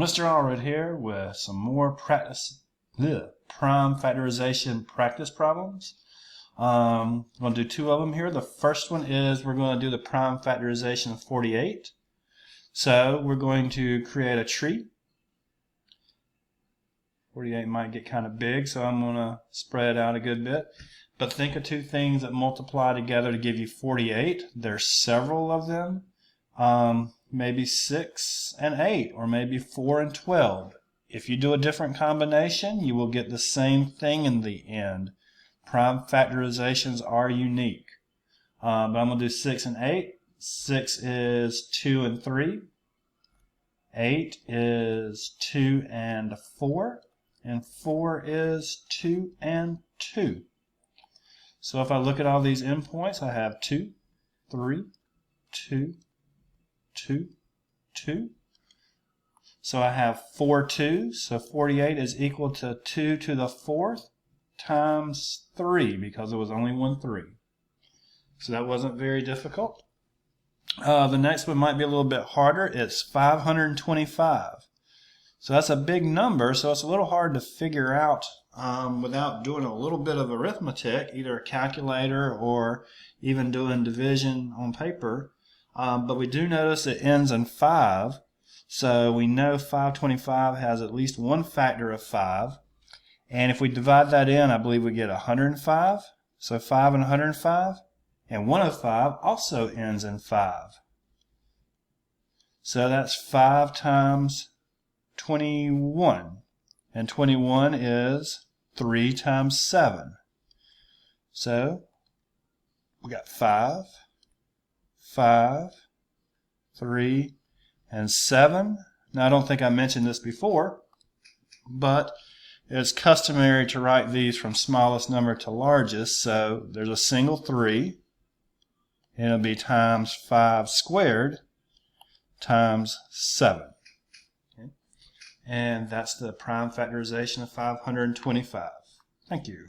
Mr. Allred here with some more prime factorization practice problems. I'm going to do two of them here. The first one is we're going to do the prime factorization of 48. So we're going to create a tree. 48 might get kind of big, so I'm going to spread it out a good bit. But think of two things that multiply together to give you 48. There's several of them. Maybe 6 and 8, or maybe 4 and 12. If you do a different combination, you will get the same thing in the end. Prime factorizations are unique. But I'm going to do 6 and 8. 6 is 2 and 3. 8 is 2 and 4. And 4 is 2 and 2. So if I look at all these endpoints, I have 2, 3, 2, 2, 2. So I have 4 2s. So 48 is equal to 2 to the 4th times 3, because there was only one 3. So that wasn't very difficult. The next one might be a little bit harder. It's 525. So that's a big number, so it's a little hard to figure out without doing a little bit of arithmetic, either a calculator or even doing division on paper. But we do notice it ends in 5, so we know 525 has at least one factor of 5. And if we divide that in, I believe we get 105. So 5 and 105. And 105 also ends in 5. So that's 5 times 21. And 21 is 3 times 7. So we got 5, 5, 3, and 7. Now I don't think I mentioned this before, but it's customary to write these from smallest number to largest. So there's a single 3, and it'll be times 5 squared times 7. Okay. And that's the prime factorization of 525. Thank you.